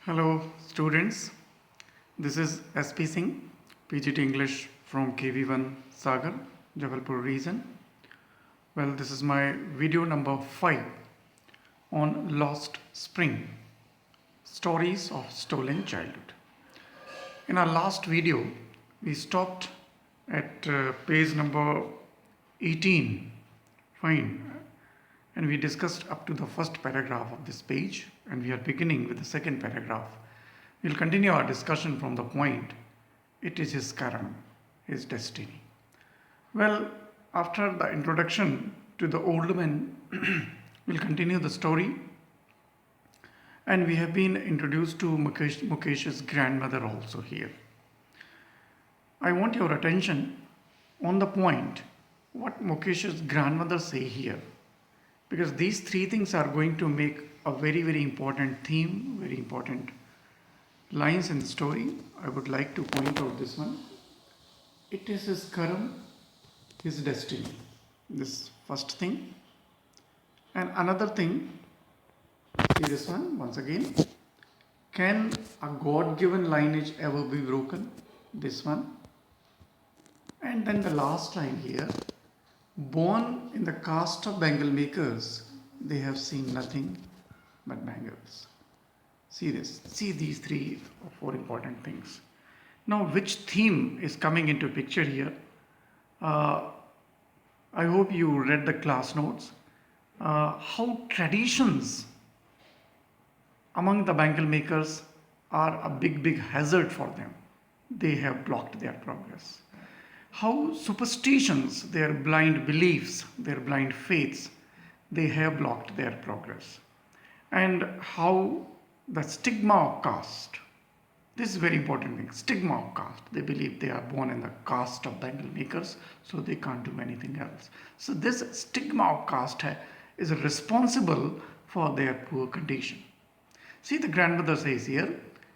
Hello students, this is SP Singh, PGT English from KV1 Sagar, Jabalpur region. Well, this is my video number 5 on Lost Spring, Stories of Stolen Childhood. In our last video, we stopped at page number 18, fine, and we discussed up to the first paragraph of this page, and we are beginning with the second paragraph. We'll continue our discussion from the point, it is his karam, his destiny. Well, after the introduction to the old man, we'll continue the story, and we have been introduced to Mukesh's grandmother also here. I want your attention on the point what Mukesh's grandmother say here, because these three things are going to make a very important theme, very important lines in the story. I would like to point out this one. It is his karam, his destiny. This first thing. And another thing, see this one once again. Can a God-given lineage ever be broken? This one. And then the last line here. Born in the caste of bangle makers, they have seen nothing but bangles. See this. See these three or four important things. Now, which theme is coming into picture here? I hope you read the class notes. How traditions among the bangle makers are a big hazard for them. They have blocked their progress. How superstitions, their blind beliefs, their blind faiths, they have blocked their progress. And how the stigma of caste, this is very important thing, stigma of caste. They believe they are born in the caste of bangle makers, so they can't do anything else. So this stigma of caste is responsible for their poor condition. See, the grandmother says here,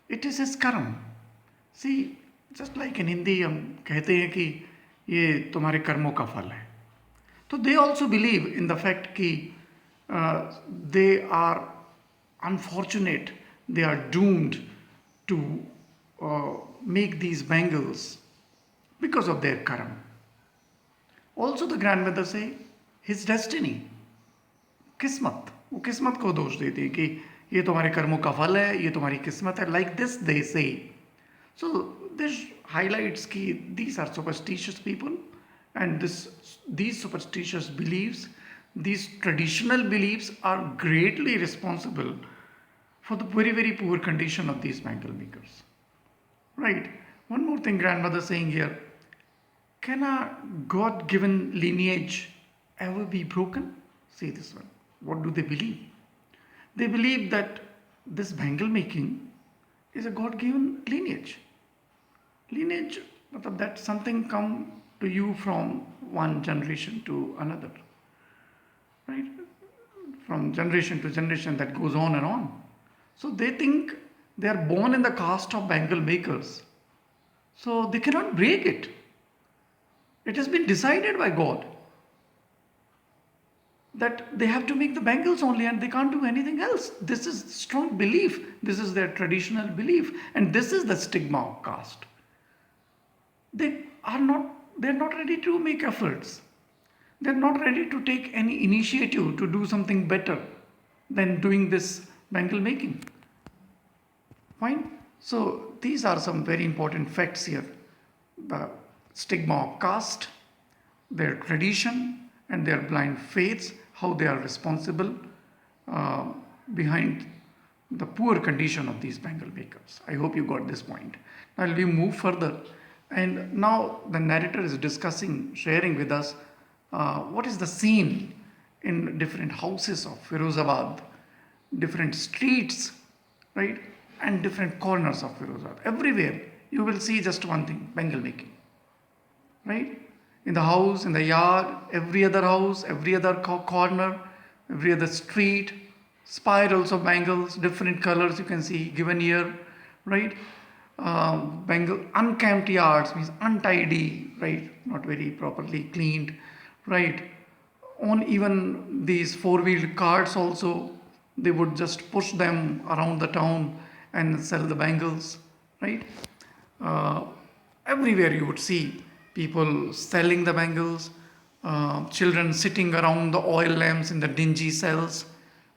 it is his karam. See, just like in Hindi हम कहते हैं कि ये तुम्हारे कर्मों का फल है, तो they also believe in the fact कि they are unfortunate, they are doomed to make these bangles because of their karma. Also the grandmother says his destiny, किस्मत, वो किस्मत को दोष देती है कि ये तुम्हारे कर्मों का फल है, ये तुम्हारी किस्मत है. लाइक दिस दे से. So this highlights that these are superstitious people, and these superstitious beliefs, these traditional beliefs are greatly responsible for the very poor condition of these bangle makers. Right. One more thing grandmother saying here, can a God-given lineage ever be broken? See this one. What do they believe? They believe that this bangle making is a God-given lineage. Lineage, that something come to you from one generation to another, right? From generation to generation, that goes on and on. So they think they are born in the caste of bangle makers, so they cannot break it. It has been decided by God that they have to make the bangles only and they can't do anything else. This is strong belief. This is their traditional belief, and this is the stigma of caste. They're not ready to make efforts. They're not ready to take any initiative to do something better than doing this bangle making. Fine. So these are some very important facts here. The stigma of caste, their tradition, and their blind faiths, how they are responsible behind the poor condition of these bangle makers. I hope you got this point. Now we move further. And now the narrator is discussing, sharing with us what is the scene in different houses of Firozabad, different streets, right, and different corners of Firozabad. Everywhere you will see just one thing, bangle making, right? In the house, in the yard, every other house, every other corner, every other street, spirals of bangles, different colors you can see given here, right? Bangle, unkempt yards means untidy, right? Not very properly cleaned, right? On even these four-wheeled carts also, they would just push them around the town and sell the bangles, right? Uh, Everywhere you would see people selling the bangles, children sitting around the oil lamps in the dingy cells,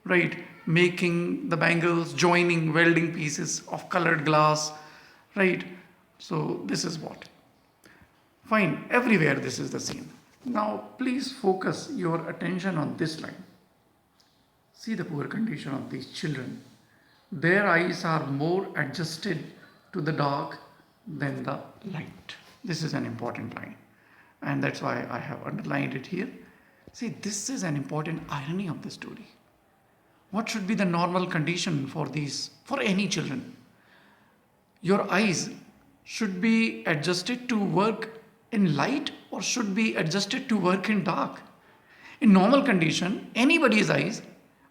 right? Making the bangles, joining welding pieces of colored glass, right? So this is what. Fine, everywhere this is the scene. Now please focus your attention on this line. See the poor condition of these children. Their eyes are more adjusted to the dark than the light. This is an important line, and that's why I have underlined it here. See, this is an important irony of the story. What should be the normal condition for any children? Your eyes should be adjusted to work in light or should be adjusted to work in dark. In normal condition, anybody's eyes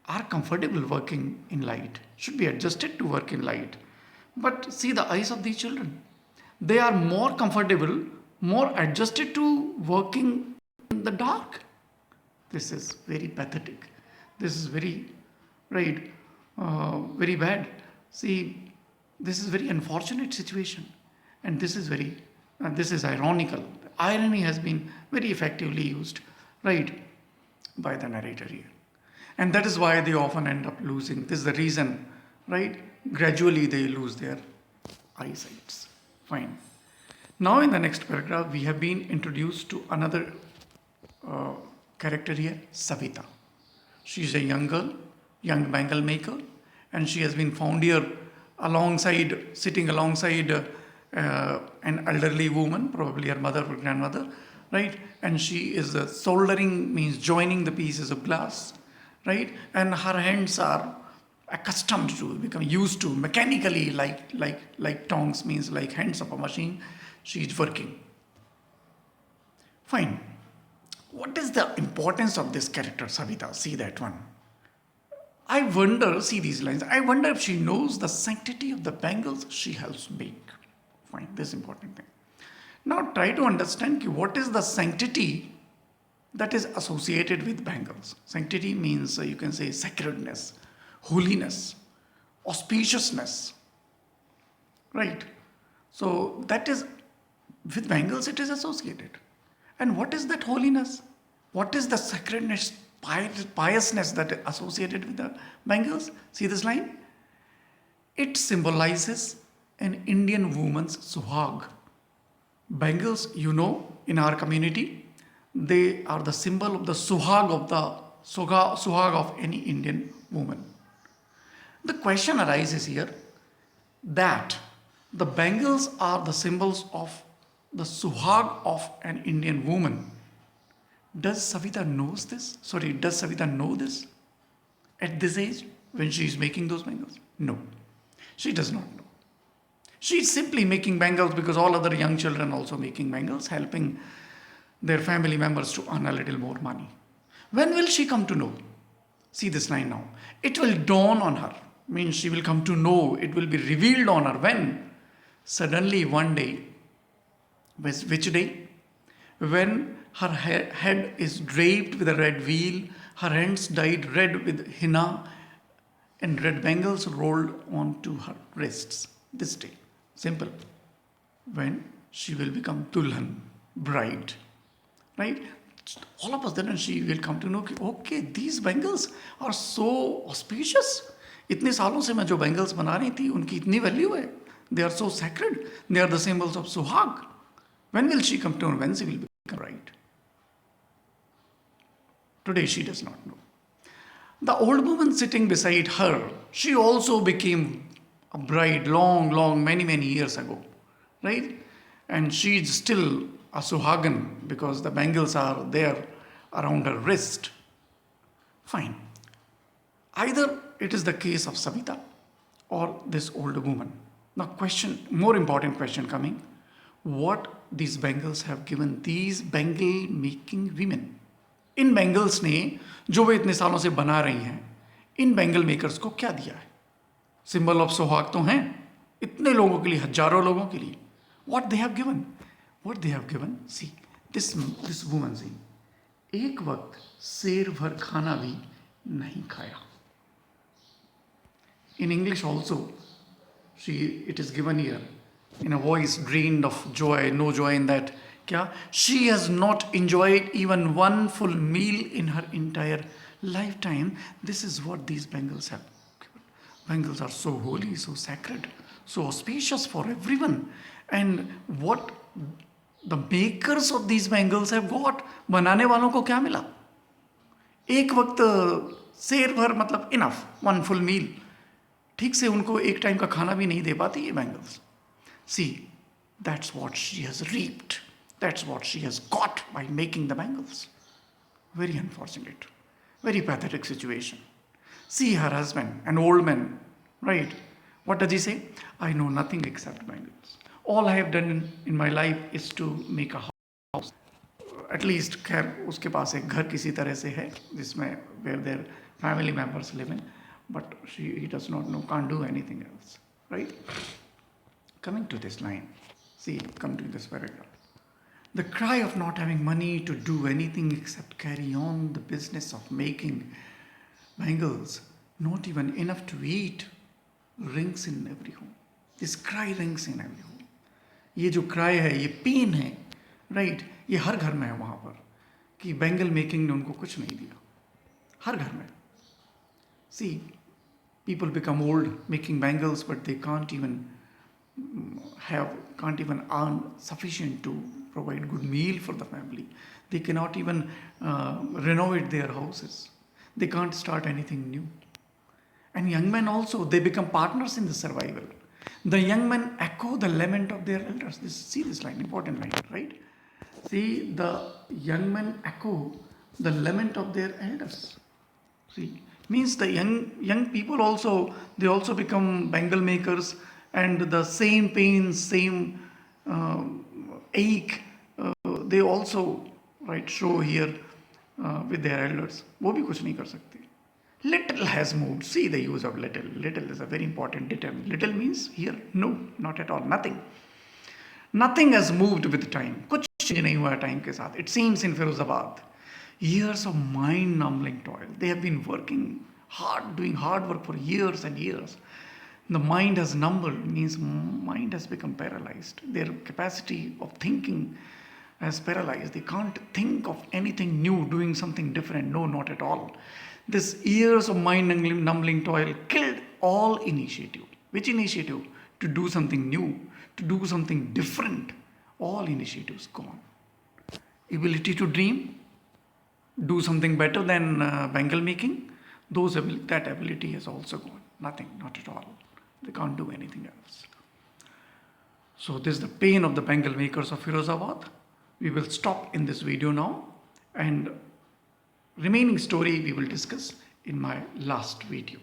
are comfortable working in light, should be adjusted to work in light. But see the eyes of these children. They are more comfortable, more adjusted to working in the dark. This is very pathetic. This is very, right, very bad. See, this is very unfortunate situation, and this is ironical. Irony has been very effectively used, right, by the narrator here, and that is why they often end up losing. This is the reason, right? Gradually they lose their eyesights. Fine. Now in the next paragraph, we have been introduced to another character here, Savita. She is a young girl, young bangle maker, and she has been found here sitting alongside an elderly woman, probably her mother or grandmother, right? And she is soldering, means joining the pieces of glass, right? And her hands are accustomed to, become used to mechanically, like tongs, means like hands of a machine. She is working. Fine. What is the importance of this character, Savita? See that one. I wonder, see these lines, I wonder if she knows the sanctity of the bangles she helps make. Fine, this is important thing. Now try to understand what is the sanctity that is associated with bangles. Sanctity means you can say sacredness, holiness, auspiciousness, right? So that is, with bangles it is associated. And what is that holiness? What is the sacredness, piousness that is associated with the bangles? See this line? It symbolizes an Indian woman's suhag. Bangles, in our community, they are the symbol of the suhag of any Indian woman. The question arises here that the bangles are the symbols of the suhag of an Indian woman. Does Savita know this at this age when she is making those bangles? No, she does not know. She is simply making bangles because all other young children also making bangles, helping their family members to earn a little more money. When will she come to know? See this line now. It will dawn on her, means she will come to know, it will be revealed on her. When? Suddenly one day. Which day? When her head is draped with a red veil, her hands dyed red with henna, and red bangles rolled onto her wrists. This day. Simple. When she will become Dulhan, bride. Right? All of a sudden she will come to know, okay, these bangles are so auspicious. इतने सालों से मैं जो bangles बना रही थी, उनकी इतनी value है. They are so sacred. They are the symbols of suhag. When will she come to know? When she will become bride? Today she does not know. The old woman sitting beside her, she also became a bride many years ago, right? And she is still a suhagan because the bangles are there around her wrist. Fine. Either it is the case of Savita or this old woman. Now more important question coming. What these bangles have given these bangle making women? In bangles ने जो वे इतने सालों से बना रही हैं, इन bangle makers को क्या दिया है? सिंबल ऑफ सुहाग तो हैं इतने लोगों के लिए, हजारों लोगों के लिए. What they have given? See, this woman saying, एक वक्त शेर भर खाना भी नहीं खाया. In English also, it is given here in a voice drained of joy, no joy in that. Kya? She has not enjoyed even one full meal in her entire lifetime. This is what these bangles have given. Bangles are so holy, so sacred, so auspicious for everyone. And what the makers of these bangles have got, बनाने वालों को क्या मिला? एक वक्त शेर भर मतलब इनफ, वन फुल मील, ठीक से उनको एक टाइम का खाना भी नहीं दे पाती ये bangles. See that's what she has reaped, that's what she has got by making the bangles. Very unfortunate, very pathetic situation. See her husband, an old man, right? What does he say? I know nothing except bangles. All I have done in my life is to make a house. At least खैर उसके पास एक घर किसी तरह से है जिसमें where their family members live in, but he does not know, can't do anything else, right? Coming to this line, see, come to this paragraph. The cry of not having money to do anything except carry on the business of making bangles, not even enough to eat, rings in every home. This cry rings in every home. ये जो cry है, ये pain है, right? ये हर घर में है वहाँ पर कि बैंगल मेकिंग ने उनको कुछ नहीं दिया, हर घर में. See, people become old making bangles, but they can't even earn sufficient to provide good meal for the family. They cannot even renovate their houses. They can't start anything new. And young men also, they become partners in the survival. The young men echo the lament of their elders. See this line, important line, right? See, the young men echo the lament of their elders. See, means the young people also, they also become bangle makers, and the same pain, same ache, they also, right, show here with their elders. वो भी कुछ नहीं कर सकते. Little has moved. See the use of little. Little is a very important detail. Little means here no, not at all, nothing. Nothing has moved with time. कुछ change नहीं हुआ time के साथ. It seems in Firozabad, years of mind-numbing toil. They have been working hard, doing hard work for years and years. The mind has numbed, means mind has become paralyzed. Their capacity of thinking has paralyzed. They can't think of anything new, doing something different. No, not at all. This years of mind-numbing toil killed all initiative. Which initiative? To do something new, to do something different. All initiatives gone. Ability to dream, do something better than bangle making, that ability has also gone. Nothing, not at all. They can't do anything else. So this is the pain of the bangle makers of Firozabad. We will stop in this video now, and remaining story we will discuss in my last video.